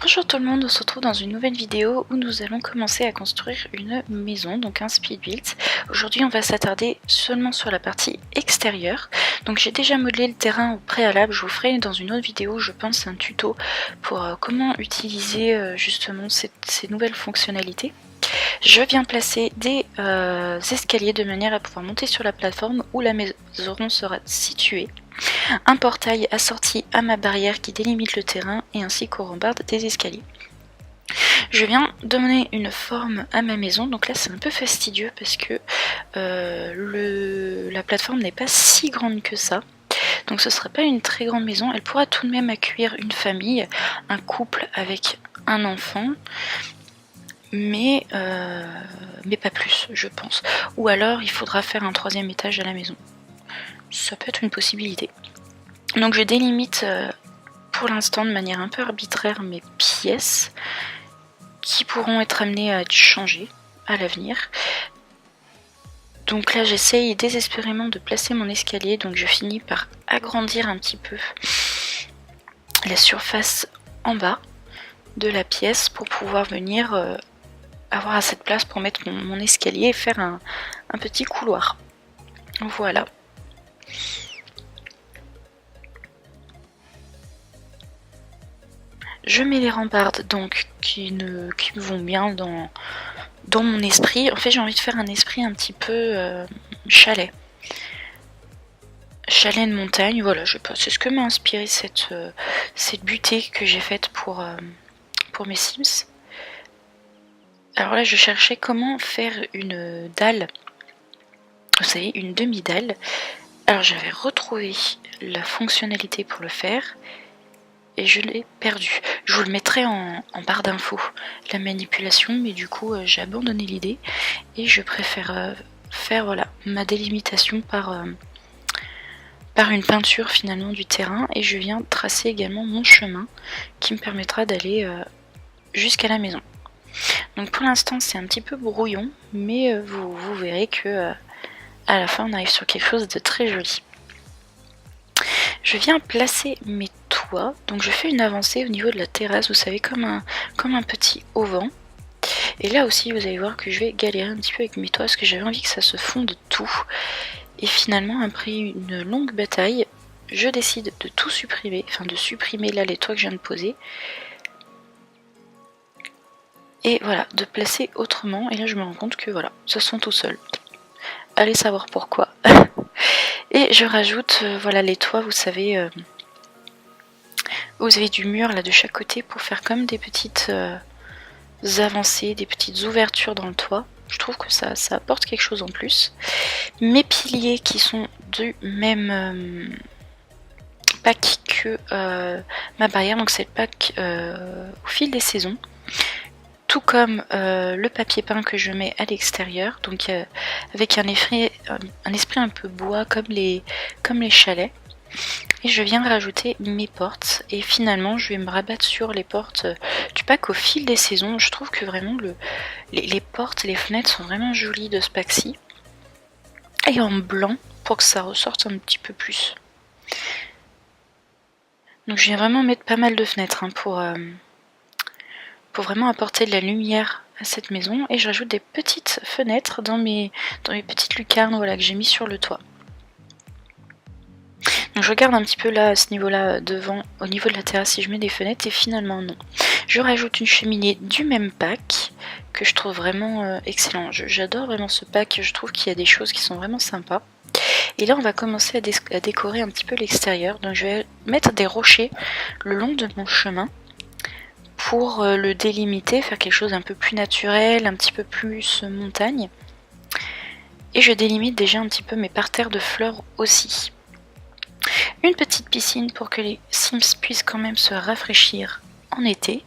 Bonjour tout le monde, on se retrouve dans une nouvelle vidéo où nous allons commencer à construire une maison, donc un speed build. Aujourd'hui on va s'attarder seulement sur la partie extérieure. Donc j'ai déjà modelé le terrain au préalable, je vous ferai dans une autre vidéo je pense un tuto pour comment utiliser justement ces nouvelles fonctionnalités. Je viens placer des escaliers de manière à pouvoir monter sur la plateforme où la maison sera située. Un portail assorti à ma barrière qui délimite le terrain et ainsi qu'aux rambardes des escaliers. Je viens donner une forme à ma maison, donc là c'est un peu fastidieux parce que la plateforme n'est pas si grande que ça. Donc ce ne sera pas une très grande maison, elle pourra tout de même accueillir une famille, un couple avec un enfant, mais pas plus je pense. Ou alors il faudra faire un troisième étage à la maison. Ça peut être une possibilité. Donc je délimite pour l'instant de manière un peu arbitraire mes pièces qui pourront être amenées à être changées à l'avenir. Donc là j'essaye désespérément de placer mon escalier, donc je finis par agrandir un petit peu la surface en bas de la pièce pour pouvoir venir avoir assez de place pour mettre mon escalier et faire un petit couloir. Voilà. Je mets les rambardes donc qui me vont bien dans mon esprit. En fait j'ai envie de faire un esprit un petit peu chalet. Chalet de montagne, voilà, je sais pas, c'est ce que m'a inspiré cette butée que j'ai faite pour mes Sims. Alors là je cherchais comment faire une dalle, vous savez, une demi-dalle. Alors j'avais retrouvé la fonctionnalité pour le faire. Et je l'ai perdu. Je vous le mettrai en barre d'infos, la manipulation, mais du coup j'ai abandonné l'idée et je préfère faire voilà, ma délimitation par une peinture finalement du terrain, et je viens tracer également mon chemin qui me permettra d'aller jusqu'à la maison. Donc pour l'instant c'est un petit peu brouillon, mais vous verrez que à la fin on arrive sur quelque chose de très joli. Je viens placer mes toits, donc je fais une avancée au niveau de la terrasse, vous savez, comme un petit auvent. Et là aussi, vous allez voir que je vais galérer un petit peu avec mes toits, parce que j'avais envie que ça se fonde tout. Et finalement, après une longue bataille, je décide de tout supprimer, enfin de supprimer là les toits que je viens de poser. Et voilà, de placer autrement, et là je me rends compte que voilà, ça se fond tout seul. Allez savoir pourquoi. Et je rajoute, voilà, les toits, vous savez, vous avez du mur là de chaque côté pour faire comme des petites avancées, des petites ouvertures dans le toit. Je trouve que ça apporte quelque chose en plus. Mes piliers qui sont du même pack que ma barrière, donc c'est le pack au fil des saisons. Tout comme le papier peint que je mets à l'extérieur, donc avec un esprit un peu bois comme les chalets. Et je viens rajouter mes portes, et finalement je vais me rabattre sur les portes du pack au fil des saisons. Je trouve que vraiment les portes, les fenêtres sont vraiment jolies de ce pack-ci, et en blanc pour que ça ressorte un petit peu plus. Donc je viens vraiment mettre pas mal de fenêtres pour vraiment apporter de la lumière à cette maison, et je rajoute des petites fenêtres dans mes petites lucarnes, voilà, que j'ai mis sur le toit. Donc je regarde un petit peu là à ce niveau-là devant, au niveau de la terrasse, si je mets des fenêtres, et finalement non. Je rajoute une cheminée du même pack que je trouve vraiment excellent. J'adore vraiment ce pack, je trouve qu'il y a des choses qui sont vraiment sympas. Et là on va commencer à décorer un petit peu l'extérieur. Donc je vais mettre des rochers le long de mon chemin pour le délimiter, faire quelque chose un peu plus naturel, un petit peu plus montagne. Et je délimite déjà un petit peu mes parterres de fleurs aussi. Une petite piscine pour que les Sims puissent quand même se rafraîchir en été.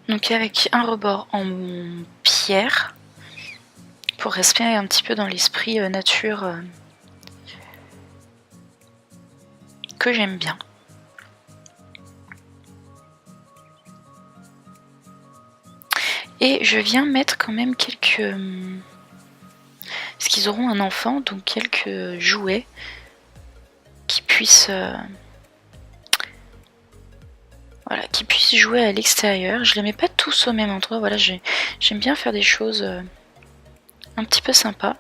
Donc avec un rebord en pierre pour respirer un petit peu dans l'esprit nature que j'aime bien. Et je viens mettre quand même quelques... parce qu'ils auront un enfant, donc quelques jouets qui puissent Voilà, qu'ils puissent jouer à l'extérieur. Je les mets pas tous au même endroit. Voilà, j'aime bien faire des choses un petit peu sympas.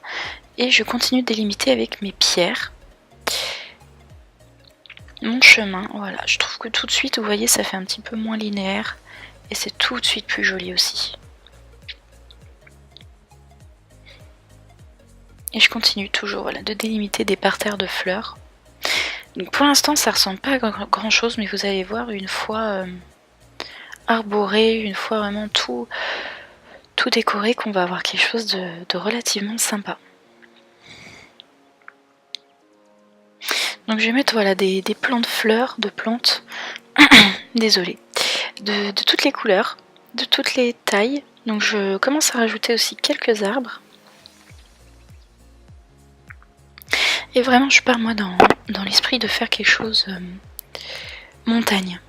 Et je continue de délimiter avec mes pierres mon chemin. Voilà, je trouve que tout de suite, vous voyez, ça fait un petit peu moins linéaire. Et c'est tout de suite plus joli aussi. Et je continue toujours voilà, de délimiter des parterres de fleurs. Donc pour l'instant, ça ressemble pas à grand chose, mais vous allez voir, une fois arboré, une fois vraiment tout décoré, qu'on va avoir quelque chose de relativement sympa. Donc je vais mettre voilà, des plants de fleurs, de plantes, désolée, de toutes les couleurs, de toutes les tailles. Donc je commence à rajouter aussi quelques arbres. Et vraiment je pars moi dans l'esprit de faire quelque chose montagne.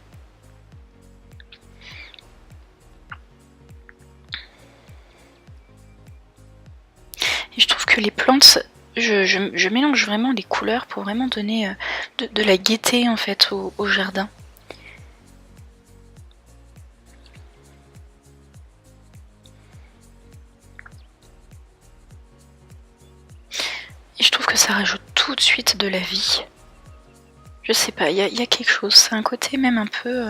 Et je trouve que les plantes, je mélange vraiment les couleurs pour vraiment donner de la gaieté en fait au jardin. Et je trouve que ça rajoute tout de suite de la vie. Je sais pas, il y a quelque chose, c'est un côté même un peu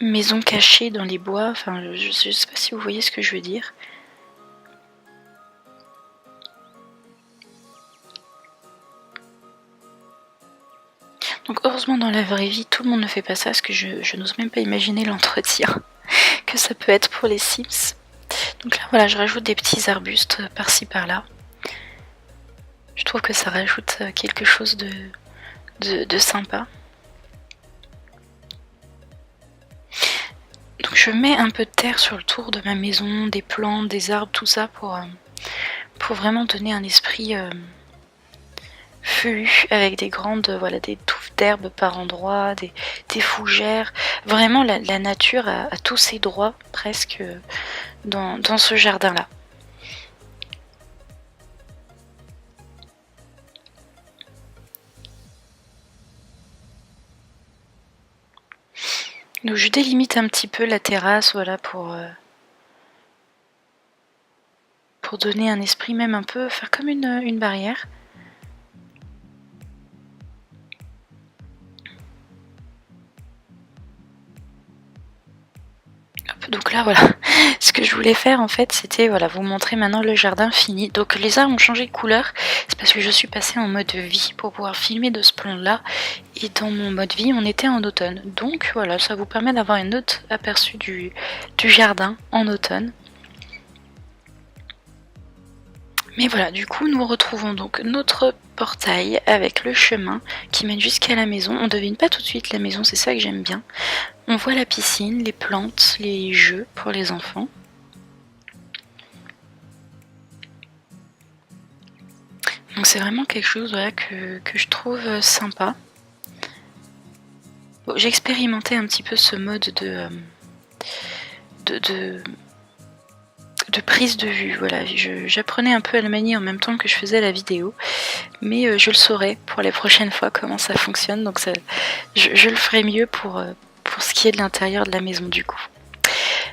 maison cachée dans les bois, enfin je sais pas si vous voyez ce que je veux dire. Donc heureusement dans la vraie vie tout le monde ne fait pas ça, parce que je n'ose même pas imaginer l'entretien que ça peut être pour les Sims. Donc là voilà, je rajoute des petits arbustes par-ci par-là. Je trouve que ça rajoute quelque chose de sympa. Donc je mets un peu de terre sur le tour de ma maison, des plantes, des arbres, tout ça pour vraiment donner un esprit feuillu avec des grandes, voilà, des touffes d'herbe par endroits, des fougères. Vraiment la nature a tous ses droits presque dans ce jardin-là. Donc je délimite un petit peu la terrasse, voilà, pour donner un esprit, même un peu, faire comme une barrière. Hop, donc là voilà, ce que je voulais faire en fait, c'était voilà, vous montrer maintenant le jardin fini. Donc les arbres ont changé de couleur, c'est parce que je suis passée en mode vie pour pouvoir filmer de ce plan-là. Et dans mon mode vie, on était en automne. Donc voilà, ça vous permet d'avoir un autre aperçu du jardin en automne. Mais voilà, du coup, nous retrouvons donc notre portail avec le chemin qui mène jusqu'à la maison. On ne devine pas tout de suite la maison, c'est ça que j'aime bien. On voit la piscine, les plantes, les jeux pour les enfants. Donc c'est vraiment quelque chose voilà, que je trouve sympa. Bon, j'ai expérimenté un petit peu ce mode de prise de vue. Voilà, j'apprenais un peu à le manier en même temps que je faisais la vidéo, mais je le saurai pour les prochaines fois comment ça fonctionne. Donc ça, je le ferai mieux pour ce qui est de l'intérieur de la maison du coup.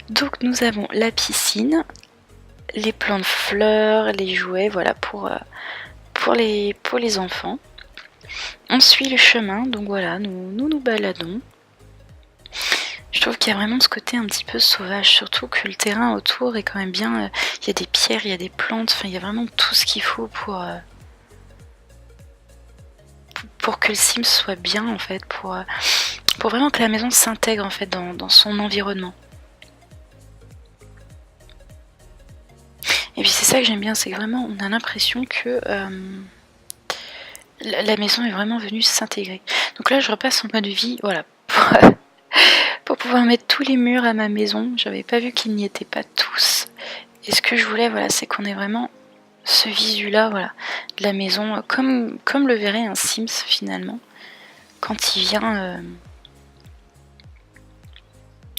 Donc nous avons la piscine, les plants de fleurs, les jouets, voilà pour les enfants. On suit le chemin, donc voilà, nous baladons. Je trouve qu'il y a vraiment ce côté un petit peu sauvage, surtout que le terrain autour est quand même bien. Il y a des pierres, il y a des plantes, enfin il y a vraiment tout ce qu'il faut pour que le Sims soit bien en fait, pour vraiment que la maison s'intègre en fait dans son environnement. Et puis c'est ça que j'aime bien, c'est que vraiment on a l'impression que la maison est vraiment venue s'intégrer. Donc là je repasse en mode vie, voilà, pour pouvoir mettre tous les murs à ma maison. J'avais pas vu qu'ils n'y étaient pas tous. Et ce que je voulais, voilà, c'est qu'on ait vraiment ce visu-là, voilà, de la maison, comme le verrait un Sims finalement, quand il vient,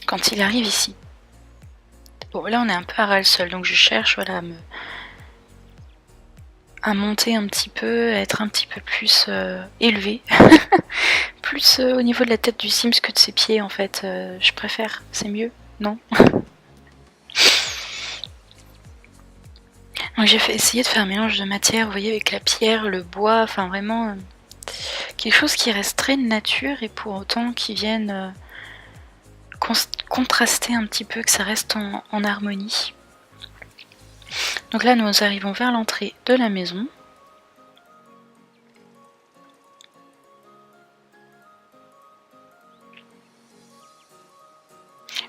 quand il arrive ici. Bon, là on est un peu à ras le sol, donc je cherche, voilà, à monter un petit peu, à être un petit peu plus élevé plus au niveau de la tête du Sims que de ses pieds en fait. Je préfère, c'est mieux, non? Donc j'ai essayer de faire un mélange de matière, vous voyez, avec la pierre, le bois, enfin vraiment quelque chose qui reste très nature et pour autant qui vienne contraster un petit peu, que ça reste en harmonie. Donc là nous arrivons vers l'entrée de la maison.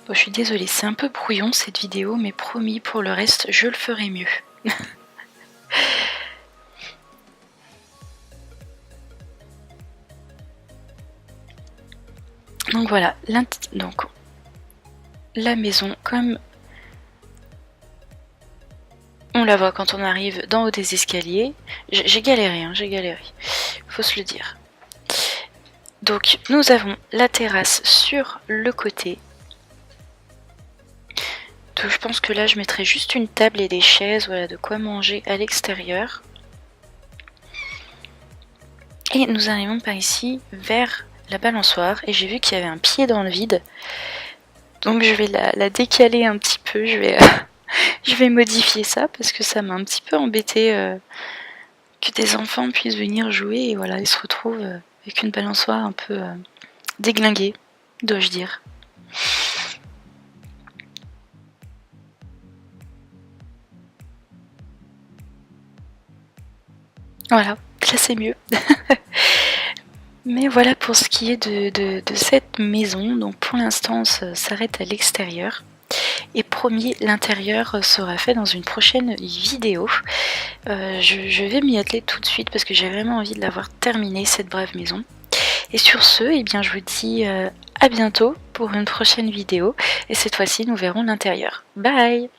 Bon, je suis désolée, c'est un peu brouillon cette vidéo, mais promis, pour le reste, je le ferai mieux. Donc voilà, donc, la maison, comme on la voit quand on arrive d'en haut des escaliers. J'ai galéré, hein, j'ai galéré, faut se le dire. Donc nous avons la terrasse sur le côté. Donc je pense que là je mettrai juste une table et des chaises, voilà, de quoi manger à l'extérieur. Et nous arrivons par ici vers la balançoire et j'ai vu qu'il y avait un pied dans le vide. Donc je vais la décaler un petit peu, je vais modifier ça parce que ça m'a un petit peu embêté que des enfants puissent venir jouer et voilà, ils se retrouvent avec une balançoire un peu déglinguée, dois-je dire. Voilà, là c'est mieux. Mais voilà pour ce qui est de cette maison. Donc pour l'instant on s'arrête à l'extérieur. Et promis, l'intérieur sera fait dans une prochaine vidéo. Je vais m'y atteler tout de suite parce que j'ai vraiment envie de l'avoir terminée, cette brave maison. Et sur ce, eh bien, je vous dis à bientôt pour une prochaine vidéo. Et cette fois-ci, nous verrons l'intérieur. Bye!